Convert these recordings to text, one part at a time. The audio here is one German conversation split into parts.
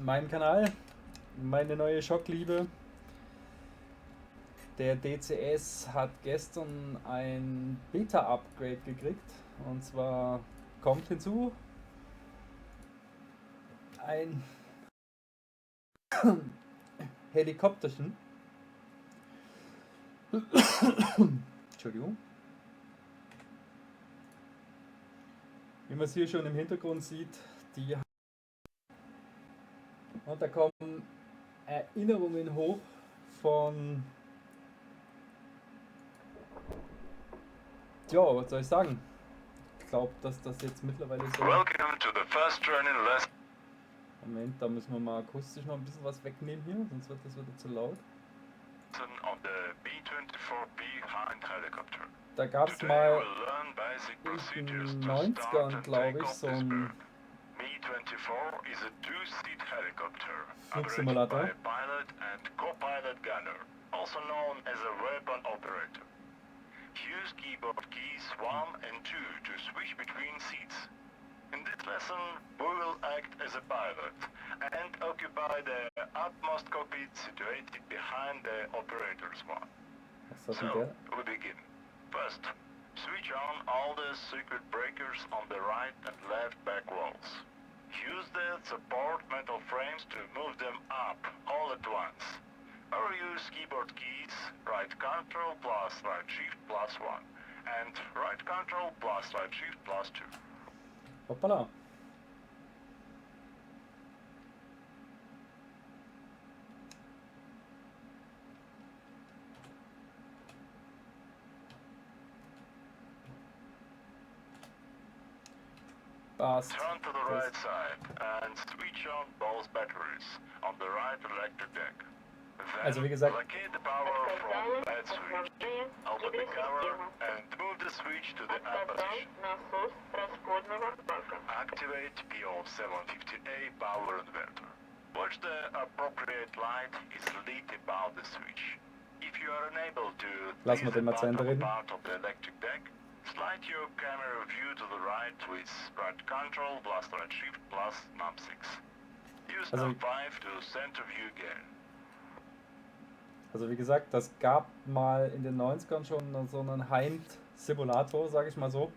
meinem Kanal, meine neue Schockliebe. Der DCS hat gestern ein Beta-Upgrade gekriegt, und zwar kommt hinzu ein Helikopterchen. Entschuldigung. Wie man es hier schon im Hintergrund sieht, und da kommen Erinnerungen hoch von, ja, was soll ich sagen? Ich glaube, dass das jetzt mittlerweile so... Welcome to the first training lesson. Moment, da müssen wir mal akustisch noch ein bisschen was wegnehmen hier, sonst wird das wieder zu laut. On the B-24B Hind helicopter. Da gab es mal in den 90ern, glaube ich, so ein B-24 is a two-seat helicopter Flugsimulator. operated by a pilot and co-pilot gunner, also known as a weapon operator. Use keyboard keys 1 and 2 to switch between seats. In this lesson, we will act as a pilot and occupy the utmost cockpit situated behind the operator's one. So, we begin. First, switch on all the circuit breakers on the right and left back walls. Use the support metal frames to move them up all at once. Or use keyboard keys, right control plus right shift plus 1 and right control plus right shift plus 2. Hoppala. Turn to the right side and switch on both batteries on the right electric deck. Also wie gesagt, locate the power from that switch. Open the cover and move the switch to the up position. Activate PO750A power inverter. Watch the appropriate light is lit above the switch. If you are unable to see the bottom part of the electric deck, slide your camera view to the right with right control plus right shift plus num 6. Use num 5 to center view again. Also wie gesagt, das gab mal in den 90ern schon so einen Hind-Simulator, sage ich mal so,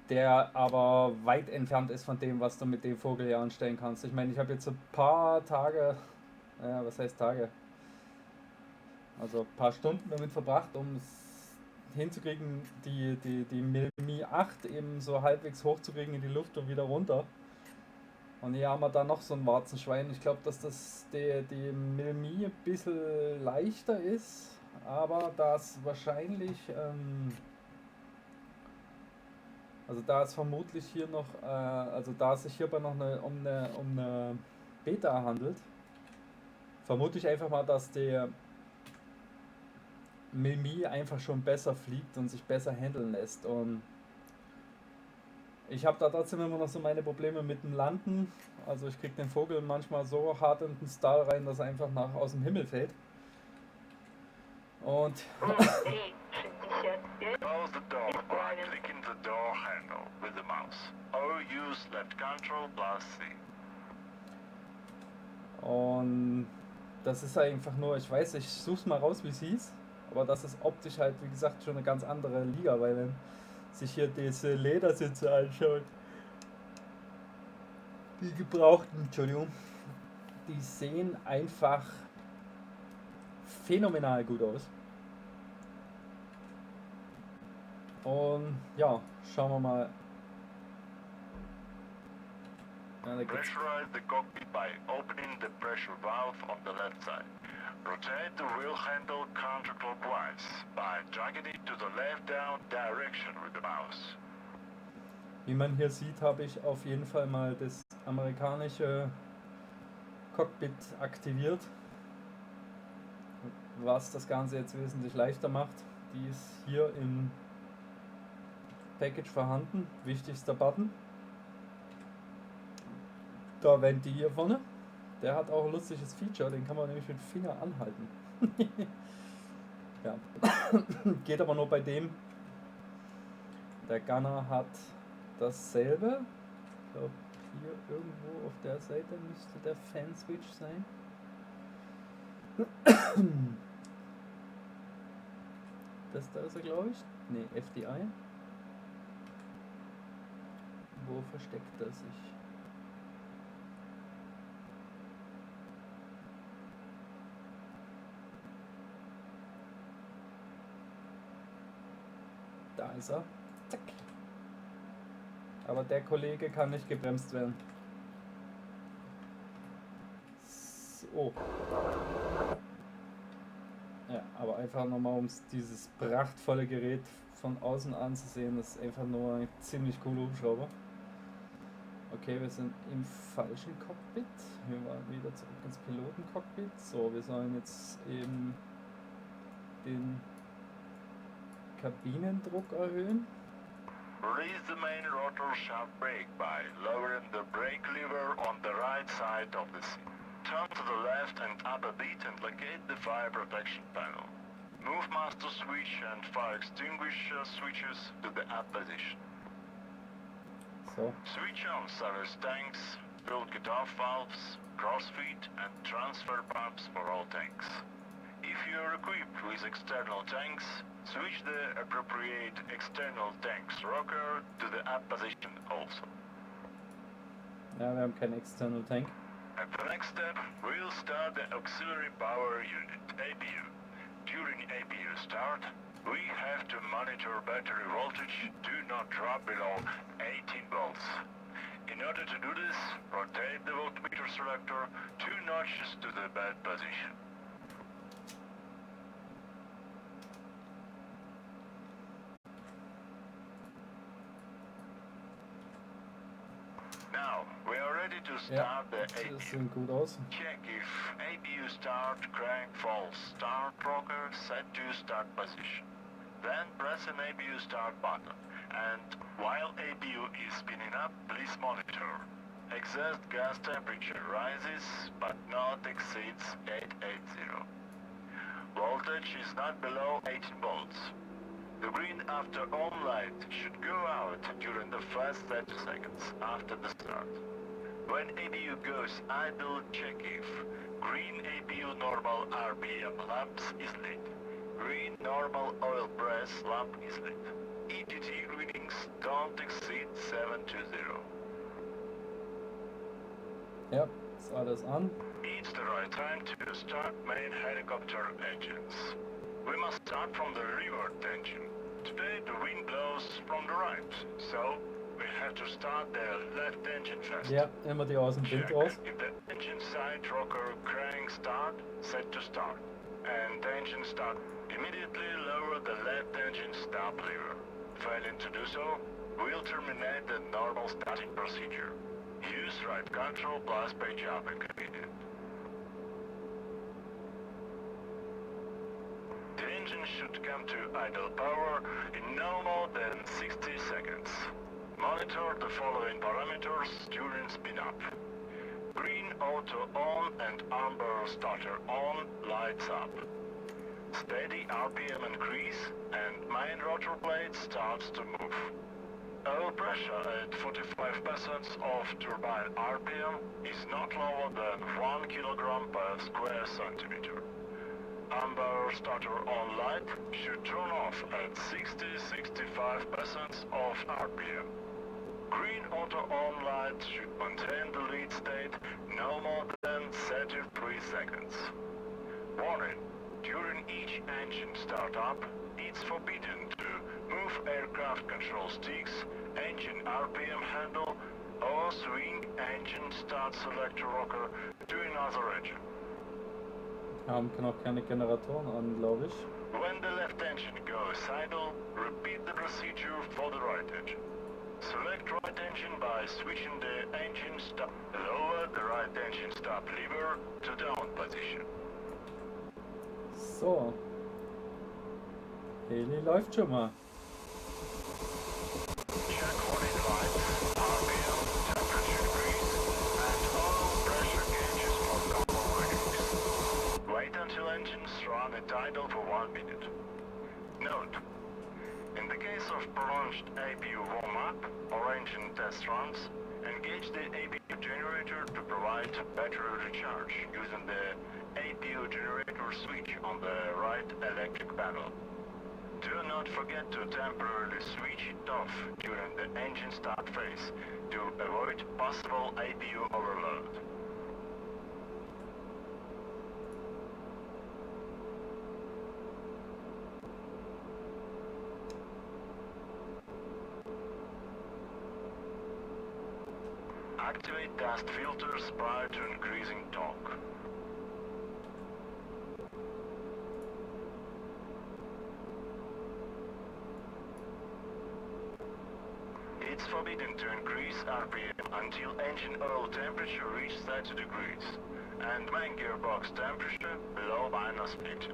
der aber weit entfernt ist von dem, was du mit dem Vogel hier anstellen kannst. Ich meine, ich habe jetzt ein paar Tage, was heißt Tage? Also ein paar Stunden damit verbracht, um es hinzukriegen, die Milmi 8 eben so halbwegs hochzukriegen in die Luft und wieder runter. Und hier haben wir da noch so ein Warzenschwein. Ich glaube, dass das die Milmi ein bisschen leichter ist, aber das wahrscheinlich, also da es vermutlich hier noch, also da es sich hierbei noch um eine Beta handelt, vermute ich einfach mal, dass der Milmi einfach schon besser fliegt und sich besser handeln lässt. Und ich habe da trotzdem immer noch so meine Probleme mit dem Landen. Also ich kriege den Vogel manchmal so hart in den Stall rein, dass er einfach aus dem Himmel fällt. Und Close the door by clicking the door handle with the mouse. Or use left control plus C. Und das ist einfach nur, ich weiß, ich such's mal raus, wie es hieß. Aber das ist optisch halt, wie gesagt, schon eine ganz andere Liga, weil wenn sich hier diese Ledersitze anschaut, die gebrauchten, Entschuldigung, die sehen einfach phänomenal gut aus. Und ja, schauen wir mal. Pressurize the cockpit by opening the pressure valve on the left side. Rotate the wheel handle counterclockwise by dragging it to the left down direction with the mouse. Wie man hier sieht, habe ich auf jeden Fall mal das amerikanische Cockpit aktiviert, was das Ganze jetzt wesentlich leichter macht. Die ist hier im Package vorhanden. Wichtigster Button. Da Venti hier vorne. Der hat auch ein lustiges Feature, den kann man nämlich mit dem Finger anhalten. Ja. Geht aber nur bei dem. Der Gunner hat dasselbe. Ich glaube Hier irgendwo auf der Seite müsste der Fan-Switch sein. Das da ist er, glaube ich. Ne, FDI. Wo versteckt er sich? Da ist er. Zack. Aber der Kollege kann nicht gebremst werden. So. Ja, aber einfach nochmal, um dieses prachtvolle Gerät von außen anzusehen, das ist einfach nur ein ziemlich cooler Hubschrauber. Okay, wir sind im falschen Cockpit. Wir waren wieder zurück ins Pilotencockpit. So, wir sollen jetzt eben den Kabinendruck erhöhen. Release the main rotor shaft brake by lowering the brake lever on the right side of the seat. Turn to the left and up a bit and locate the fire protection panel. Move master switch and fire extinguisher switches to the up position. So. Switch on service tanks, fuel cut-off valves, crossfeed and transfer pumps for all tanks. If you are equipped with external tanks, switch the appropriate external tanks rocker to the up position also. Ja, wir haben keinen external Tank. At the next step, we'll start the auxiliary power unit, APU. During APU start, we have to monitor battery voltage do not drop below 18 volts. In order to do this, rotate the voltmeter selector 2 notches to the bed position. Now, we are ready to start the Das APU. sieht gut aus. Check if APU start, crank, false, start rocker, set to start position. Then press an APU start button. And while APU is spinning up, please monitor. Exhaust gas temperature rises, but not exceeds 880. Voltage is not below 18 volts. The green after on light should go out during the first 30 seconds after the start. When APU goes idle, check if green APU normal RPM lamps is lit. Green normal oil press lamp is lit. ETT readings don't exceed 720. Ja, ist alles an. It's the right time to start main helicopter engines. We must start from the rear engine. Today the wind blows from the right, so we have to start the left engine first. Ja, immer die aus dem Wind Check raus. if the engine side rocker crank start, set to start. And engine start. Immediately lower the left engine stop lever. Failing to do so, we'll terminate the normal starting procedure. Use right control plus page up if convenient. The engine should come to idle power in no more than 60 seconds. Monitor the following parameters during spin-up. Green auto on and amber starter on, lights up. Steady RPM increase and main rotor blade starts to move. Oil pressure at 45% of turbine RPM is not lower than 1 kg per square centimeter. Amber starter on light should turn off at 60-65% of RPM. Green auto on light should maintain the lead state no more than 33 seconds. Warning: during each engine startup, it's forbidden to move aircraft control sticks, engine RPM handle, or swing engine start selector rocker to another engine. Haben noch keine Generatoren an, glaube ich. When the left engine goes idle, repeat the procedure for the right engine. Select right engine by switching the engine stop. Lower the right engine stop lever to down position. So. Heli läuft schon mal. Check warning lights, RPM, temperature increase, and all pressure gauges for combo readings. Wait until engines run at idle for 1 minute. Note: in the case of prolonged APU warm-up or engine test runs, Engage the APU generator to provide battery recharge using the APU generator switch on the right electric panel. Do not forget to temporarily switch it off during the engine start phase to avoid possible APU overload. Activate dust filters prior to increasing torque. It's forbidden to increase RPM until engine oil temperature reaches 30 degrees and main gearbox temperature below -50.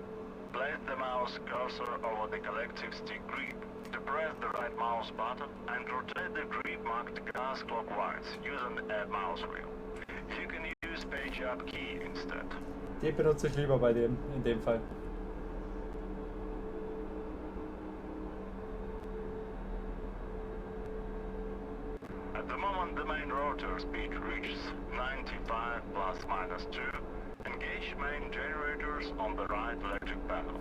Place the mouse cursor over the collective stick grip. To press the right mouse button and rotate the grip marked gas clockwise using a mouse wheel. You can use page up key instead. Die benutze ich lieber bei dem, in dem Fall. At the moment the main rotor speed reaches 95 ±2. Engage main generators on the right electric panel.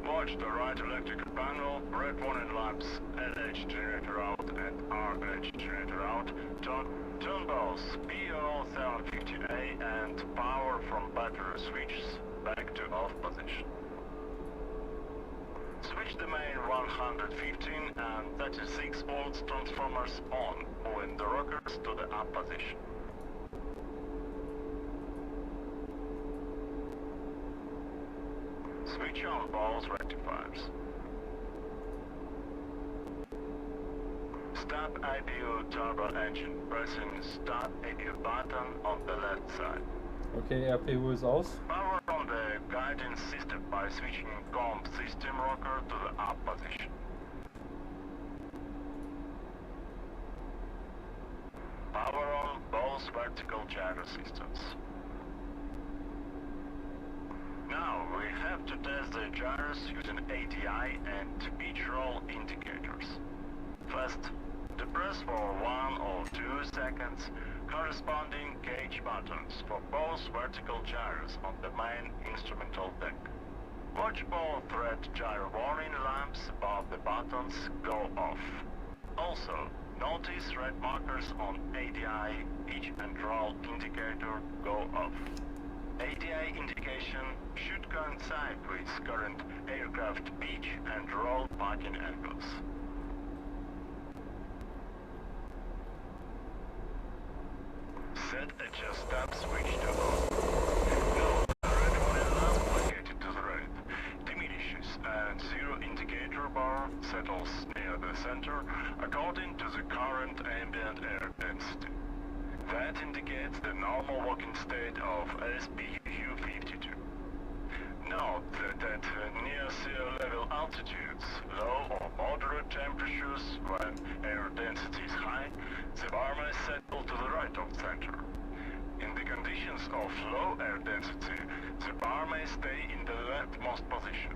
Watch the right electrical panel, red warning lamps, LH generator out and RH generator out. Turn both PO750A and power from battery switches back to off position. Switch the main 115 and 36 volts transformers on, moving the rockers to the up position. Switch on both rectifiers. Start APU turbo engine, pressing start APU button on the left side. Okay, RPU ist aus. Power on the guidance system by switching kommt system rocker to the up position. Power on both vertical gyro systems. Now we have to test the gyros using ATI and pitch roll indicators. First, depress for 1 or 2 seconds corresponding cage buttons for both vertical gyros on the main instrumental deck. Watch both red gyro warning lamps above the buttons go off. Also, notice red markers on ATI pitch and roll indicator go off. ATI indication should coincide with current aircraft pitch and roll parking angles. Set adjust stop switch to on. Now the red warning lamp located to the right diminishes and zero indicator bar settles near the center according to the current ambient air density. That indicates the normal working state of SPU-52. Note that at near sea level altitudes, low or moderate temperatures, when air density is high, the bar may settle to the right of center. In the conditions of low air density, the bar may stay in the leftmost position.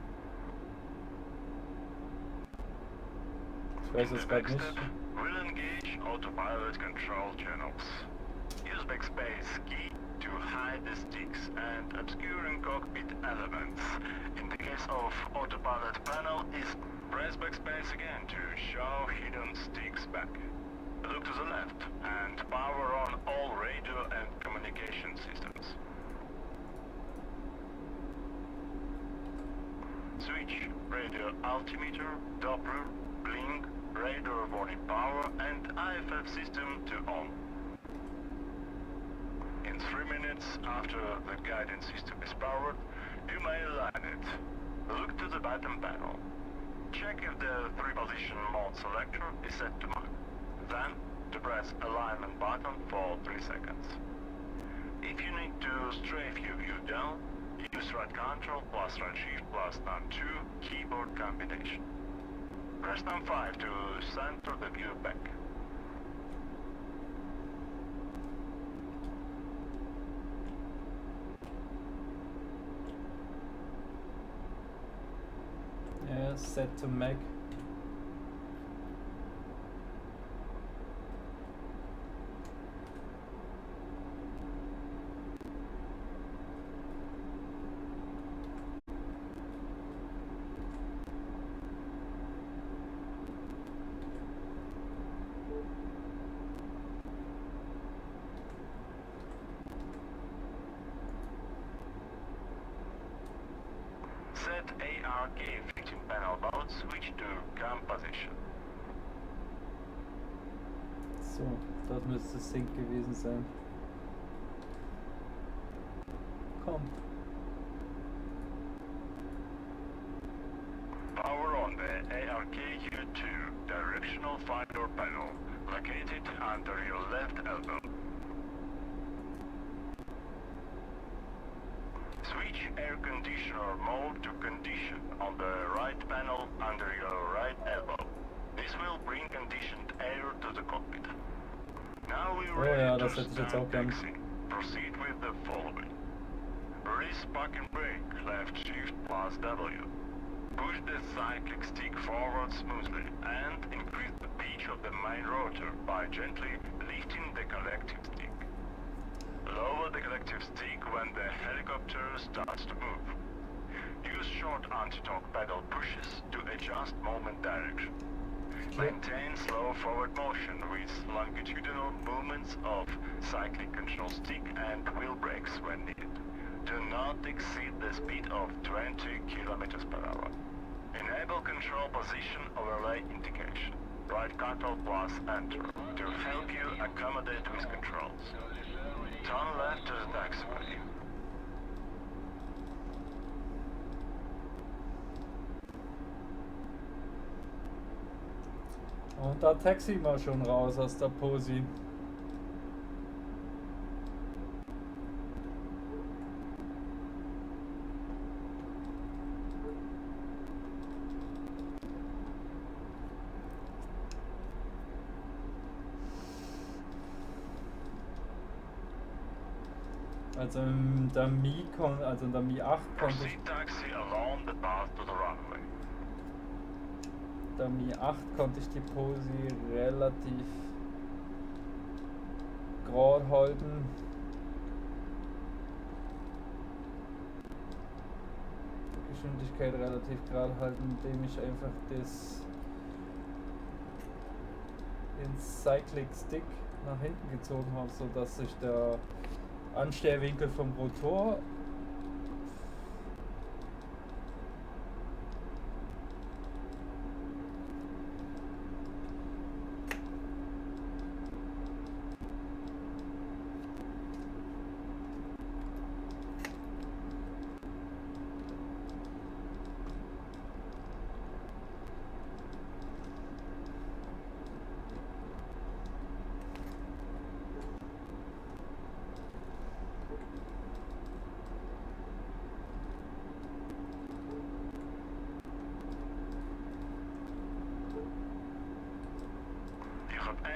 Ich weiß es gerade nicht. We'll engage autopilot control channels. Use backspace key to hide the sticks and obscuring cockpit elements. In the case of autopilot panel, is press backspace again to show hidden sticks back. Look to the left and power on all radio and communication systems. Switch radio altimeter, Doppler, blink, radar warning power and IFF system to on. In 3 minutes after the guidance system is powered, you may align it. Look to the bottom panel. Check if the 3-position mode selector is set to mark. Then, to press alignment button for 3 seconds. If you need to strafe your view down, use right control plus right shift plus num 2 keyboard combination. Press num 5 to center the view back. Yeah, set to Mac. Set ARK 15 panel mode, switch to come position. So, dort müsste Sync gewesen sein. Kommt. Power on the ARK U2 directional finder panel, located under your left elbow. Switch air conditioner mode to condition on the right panel under your right elbow. This will bring conditioned air to the cockpit. Now we ready to start taxi. Proceed with the following. Release park and brake, left shift plus W. Push the cyclic stick forward smoothly and increase the pitch of the main rotor by gently lifting the collective stick. Lower the collective stick when the helicopter starts to move. Use short anti-torque pedal pushes to adjust moment direction. Maintain slow forward motion with longitudinal movements of cyclic control stick and wheel brakes when needed. Do not exceed the speed of 20 km/h. Enable control position overlay indication. Right control plus enter to help you accommodate with controls. Turn left to the taxiway. Und da taxi wir schon raus aus der Posi. Also in der Mi 8 konnte ich der Mi 8 konnte ich die Posi relativ gerade halten. Die Geschwindigkeit relativ gerade halten, indem ich einfach den Cyclic Stick nach hinten gezogen habe, sodass sich der Anstellwinkel vom Rotor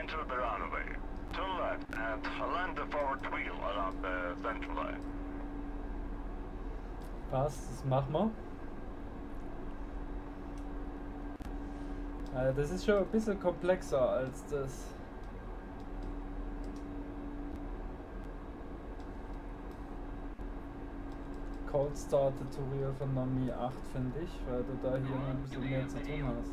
enter the runway. Turn left and land the forward wheel along the central line. Passt, das machen wir. Also das ist schon ein bisschen komplexer als das Cold Start Tutorial von der Mi 8, finde ich, weil du da hier noch ein bisschen mehr zu tun hast.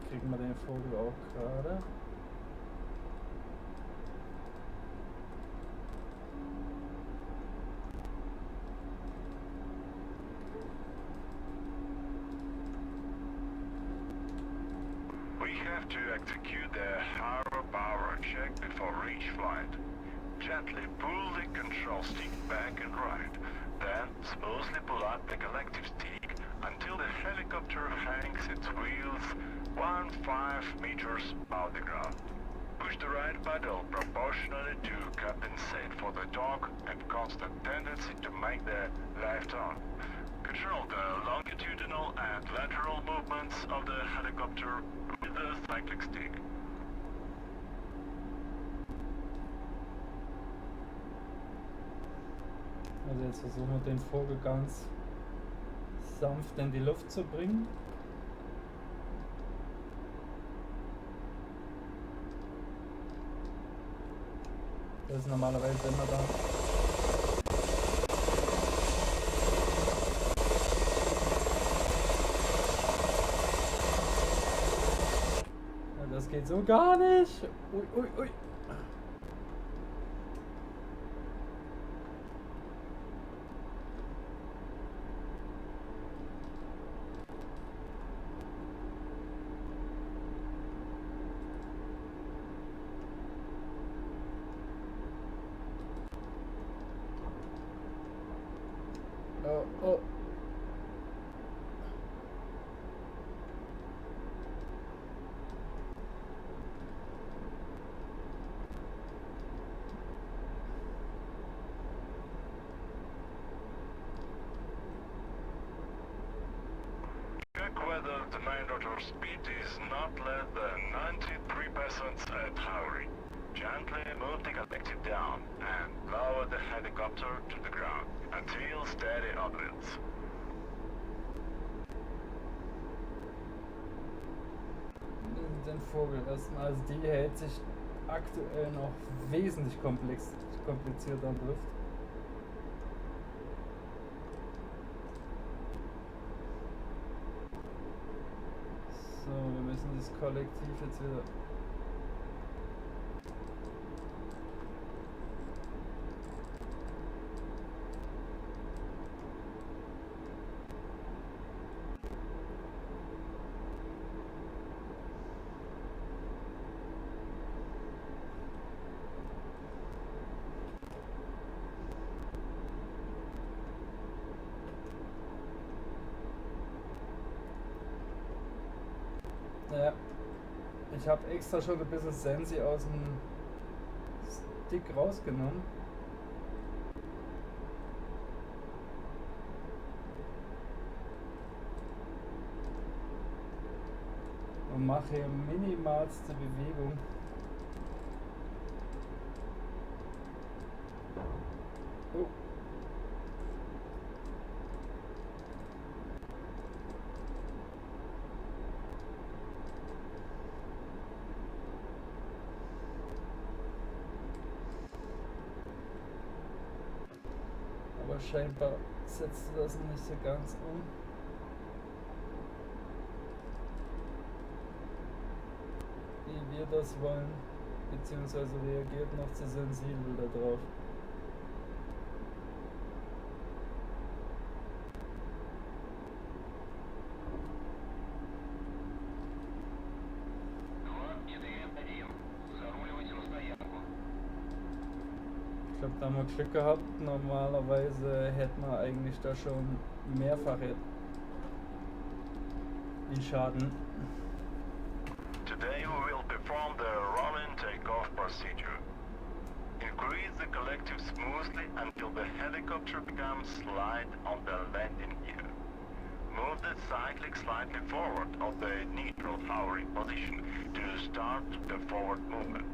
Kriegen wir den Vogel auch gerade. We have to execute the harbor power check before reach flight. Gently pull the control stick back and right, then smoothly pull up the collective stick until the helicopter hangs its wheels 1.5 meters above the ground. Push the right pedal proportionally to compensate for the torque and constant tendency to make the left turn. Control the longitudinal and lateral movements of the helicopter with the cyclic stick. Also jetzt versuchen wir den Vogel ganz sanft in die Luft zu bringen. Das ist normalerweise immer da. das geht so gar nicht. Ui, ui, ui. Oh, oh. Check whether the main rotor speed is not less than 93% at hovering. Gently move the collective down and lower the helicopter to the ground until steady upwards. Den Vogel erstmal, also die hält sich aktuell noch wesentlich komplizierter in Luft. So, wir müssen das Kollektiv jetzt wieder. Naja, ich habe extra schon ein bisschen Sensi aus dem Stick rausgenommen. Und mache hier minimalste Bewegung. Oh. Aber scheinbar setzt das nicht so ganz um. Wie wir das wollen, beziehungsweise reagiert noch zu sensibel darauf. Ich glaube, da haben wir Glück gehabt. Normalerweise hätten wir eigentlich da schon mehrfach den Schaden. Today we will perform the rolling takeoff procedure. Increase the collective smoothly until the helicopter becomes light on the landing gear. Move the cyclic slightly forward of the neutral hovering position to start the forward movement.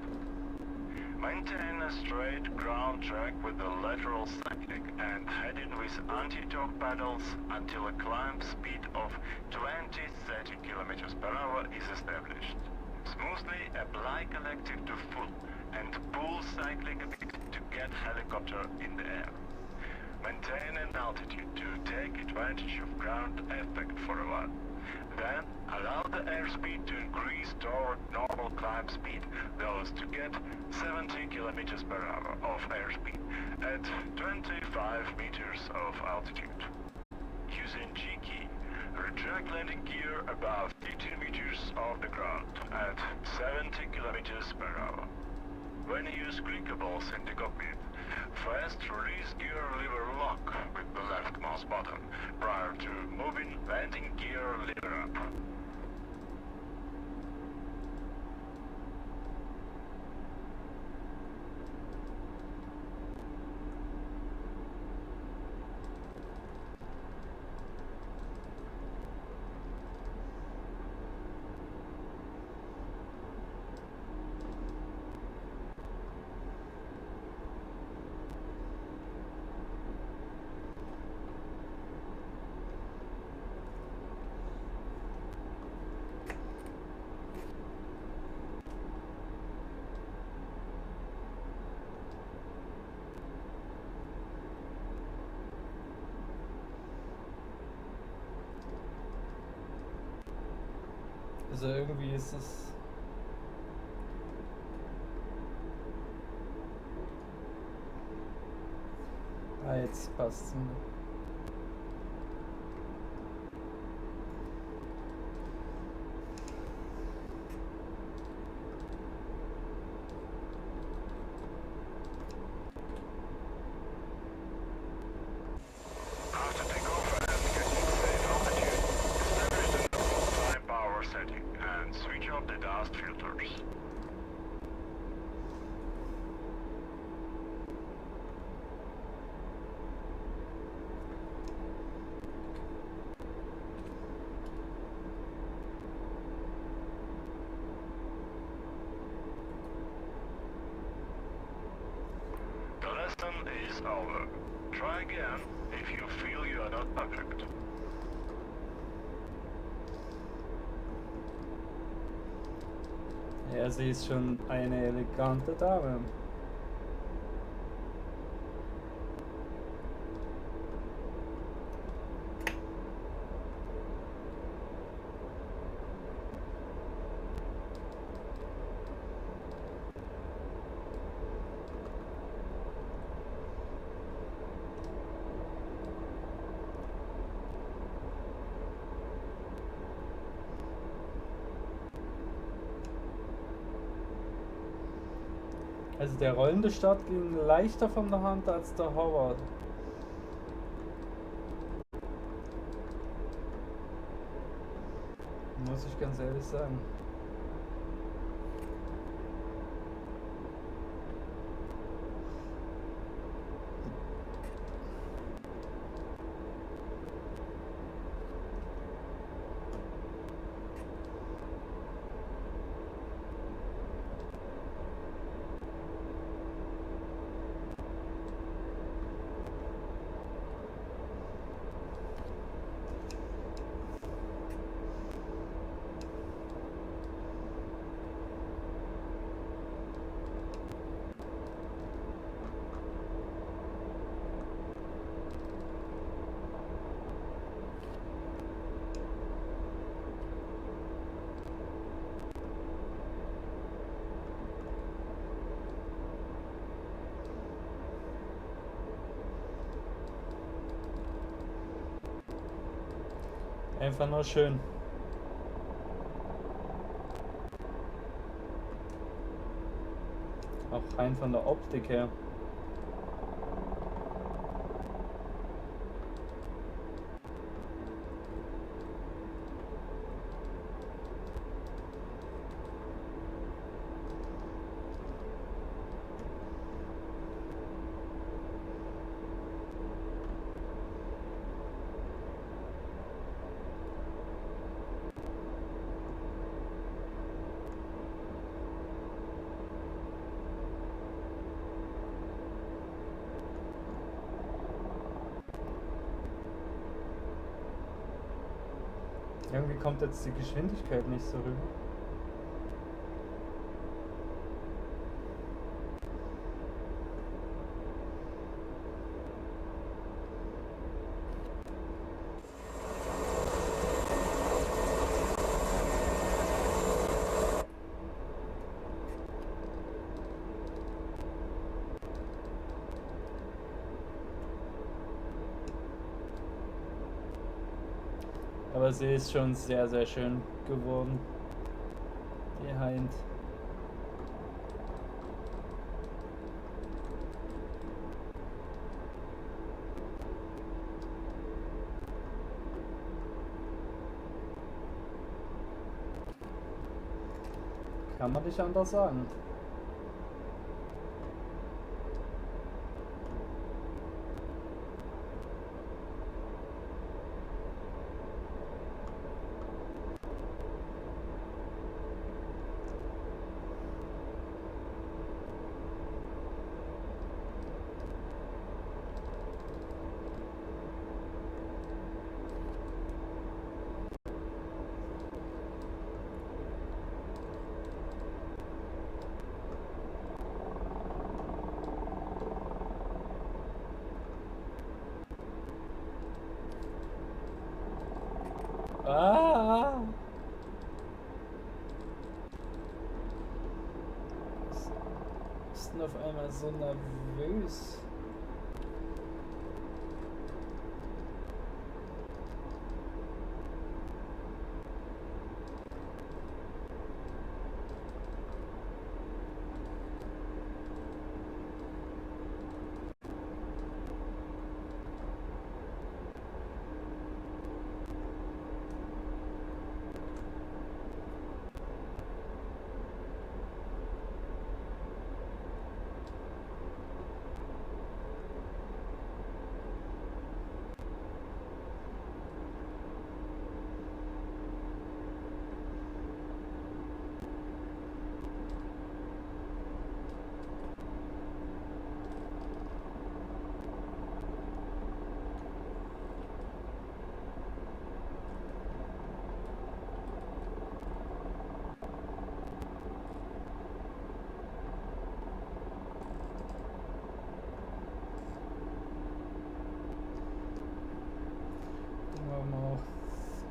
Maintain a straight ground track with the lateral cyclic and head in with anti-torque pedals until a climb speed of 20-30 km per hour is established. Smoothly apply collective to full and pull cyclic a bit to get helicopter in the air. Maintain an altitude to take advantage of ground effect for a while. Then allow the airspeed to increase toward normal climb speed, thus to get 70 km per hour of airspeed at 25 meters of altitude. Using G key, retract landing gear above 15 meters off the ground at 70 km per hour. When you use clickables in the cockpit, first release gear lever lock with the left mouse button prior to moving landing gear lever up. Also irgendwie ist es Ah, jetzt passt's. After takeoff and getting safe altitude, establish the normal time power setting and switch off the dust filters. The lesson is over. Try again if you feel you are not perfect. Ja, sie ist schon eine elegante Dame. Also der rollende Start ging leichter von der Hand als der Hover. Muss ich ganz ehrlich sagen. Einfach nur schön. Auch rein von der Optik her. Irgendwie kommt jetzt die Geschwindigkeit nicht so rüber. Aber sie ist schon sehr, sehr schön geworden. Die Hind. Kann man nicht anders sagen. Ah! Ist denn auf einmal so nervös?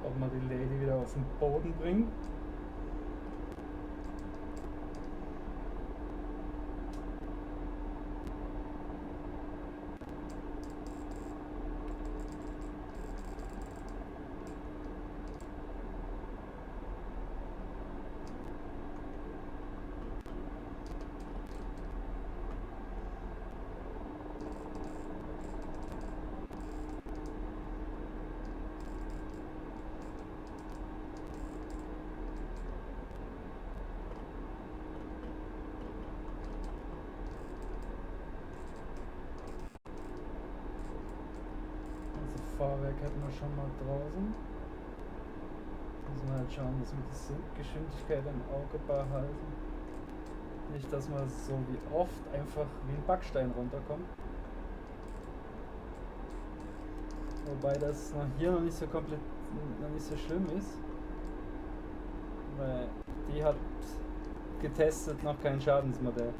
ob man die Lady wieder auf den Boden bringt. Fahrwerk hätten wir schon mal draußen. Müssen wir halt schauen, dass wir die Geschwindigkeit im Auge behalten. Nicht, dass man so wie oft einfach wie ein Backstein runterkommt. Wobei das noch hier noch nicht so komplett, noch nicht so schlimm ist. Weil die hat getestet noch kein Schadensmodell.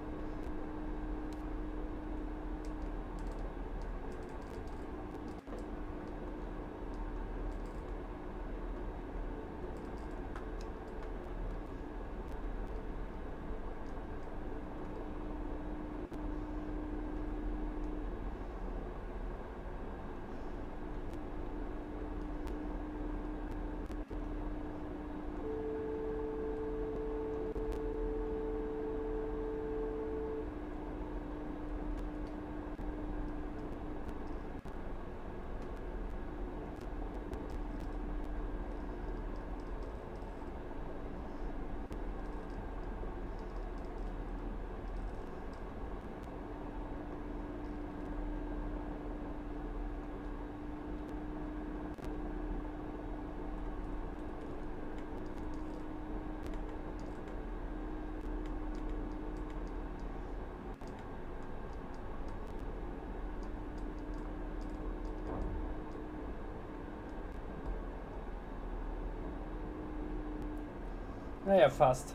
Naja, fast.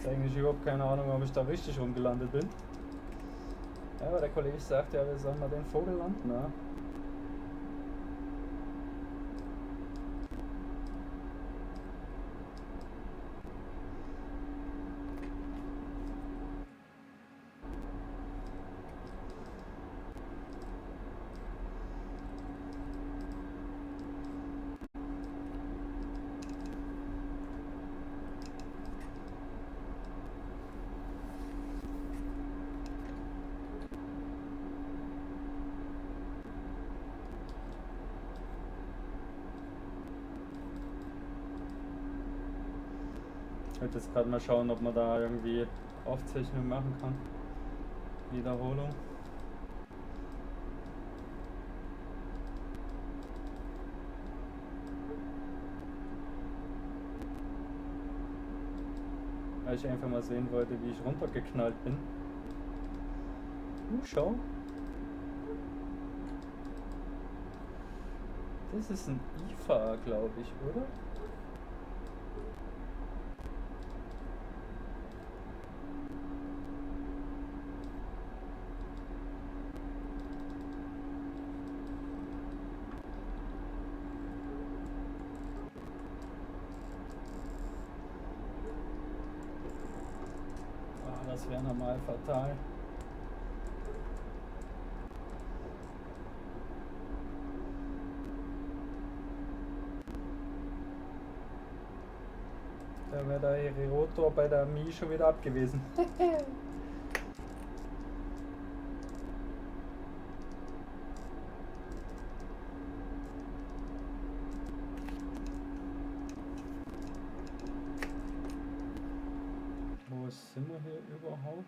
Eigentlich überhaupt keine Ahnung, ob ich da richtig rumgelandet bin. Ja, aber der Kollege sagt ja, wir sollen mal den Vogel landen, ne? Ich werde jetzt gerade mal schauen, ob man da irgendwie Aufzeichnung machen kann. Wiederholung. Weil ich einfach mal sehen wollte, wie ich runtergeknallt bin. Schau. Das ist ein IFA, glaube ich, oder? Das wäre normal fatal. Da wäre der Rotor bei der Mi schon wieder abgewesen. Wo sind wir hier überhaupt?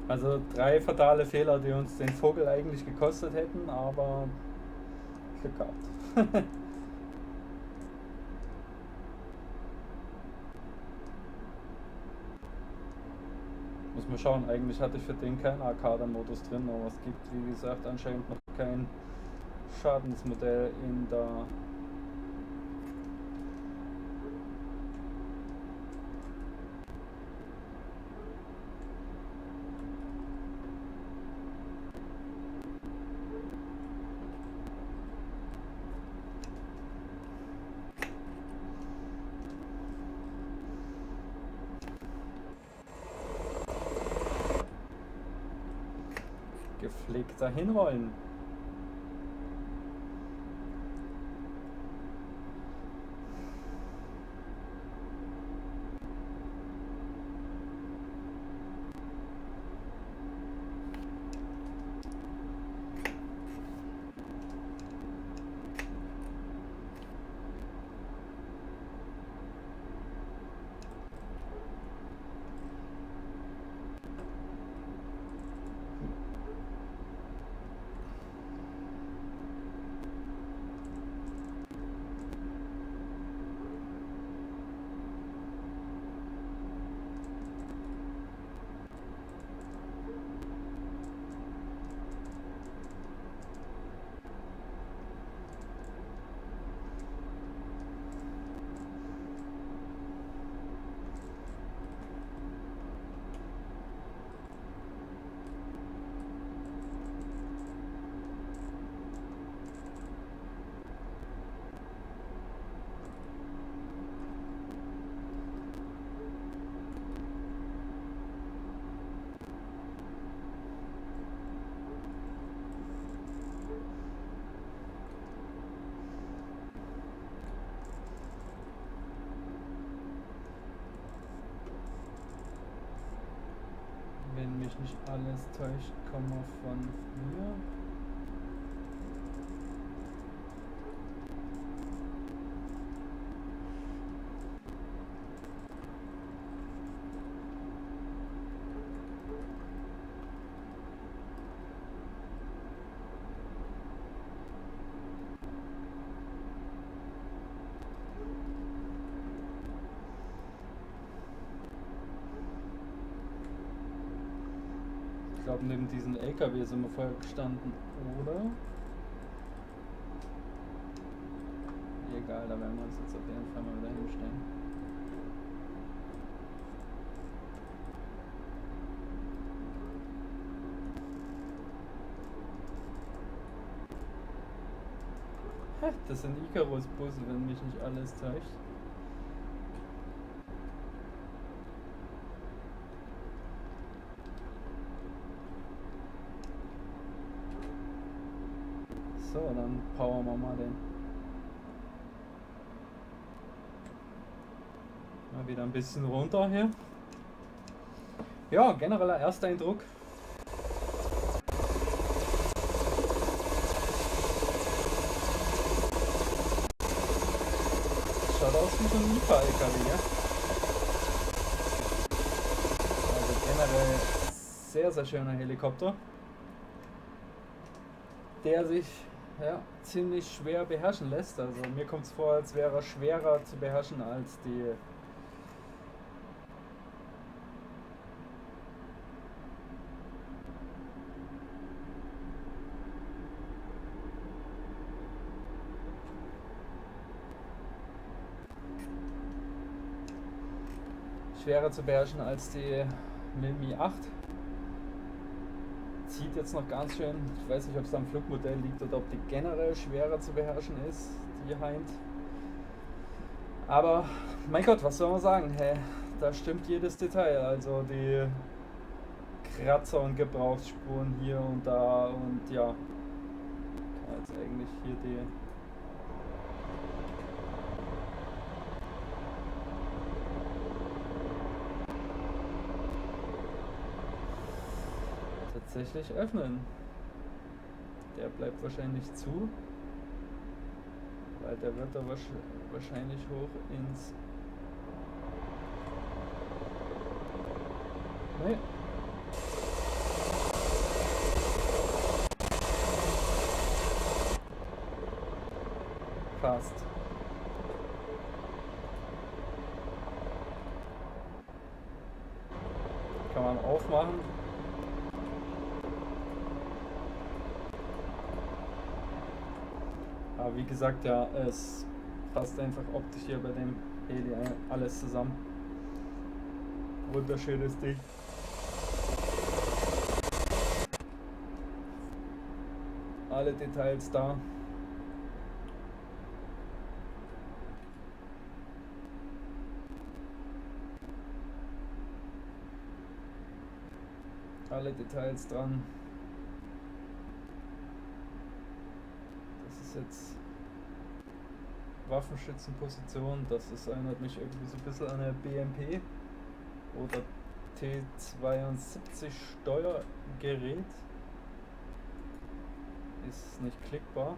Also 3 fatale Fehler, die uns den Vogel eigentlich gekostet hätten, aber Glück gehabt. Muss man schauen, eigentlich hatte ich für den keinen Arcade-Modus drin, aber es gibt wie gesagt anscheinend noch kein Schadensmodell in der gepflegter Hinrollen. Wenn mich nicht alles täuscht, kommen wir von hier. Ich glaube, neben diesen LKW sind wir vorher gestanden, oder? Egal, da werden wir uns jetzt auf jeden Fall mal wieder hinstellen. Das sind Icarus-Busse, wenn mich nicht alles täuscht. So, dann powern wir mal den. Mal wieder ein bisschen runter hier. Ja, genereller Ersteindruck. Schaut aus wie so ein Liefer-LKW, ja? Also generell sehr, sehr schöner Helikopter, der sich ziemlich schwer beherrschen lässt. Also mir kommt es vor, als wäre er schwerer zu beherrschen als die schwerer zu beherrschen als die Milmi 8. Zieht jetzt noch ganz schön. Ich weiß nicht, ob es am Flugmodell liegt oder ob die generell schwerer zu beherrschen ist, die Hind. Aber mein Gott, was soll man sagen? Hey, da stimmt jedes Detail. Also die Kratzer und Gebrauchsspuren hier und da und ja. Kann jetzt eigentlich hier die tatsächlich öffnen. Der bleibt wahrscheinlich zu, weil der wird da wahrscheinlich hoch ins... Nee. Passt. Kann man aufmachen. Aber wie gesagt, ja, es passt einfach optisch hier bei dem Heli alles zusammen. Wunderschönes Ding. Alle Details da. Alle Details dran. Das ist jetzt Waffenschützenposition. Das ist, erinnert mich irgendwie so ein bisschen an eine BMP oder T72 Steuergerät. Ist nicht klickbar.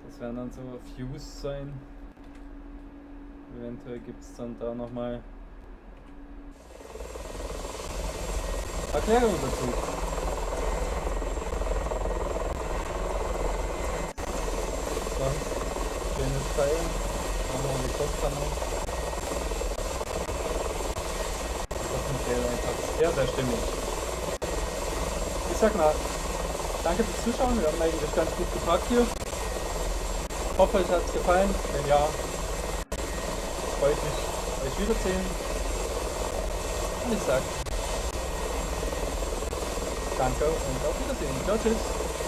Das werden dann so Fuse sein. Eventuell gibt es dann da nochmal Erklärung dazu. Sonst schönes Teil. Machen wir die Kopfkanone. Das Modell einfach sehr, sehr stimmig. Ich sag mal, danke fürs Zuschauen. Wir haben eigentlich ganz gut gepackt hier. Ich hoffe, euch hat es gefallen. Wenn ja, freue ich mich, euch wiedersehen. Und ich sage danke und auf Wiedersehen. Ciao, tschüss.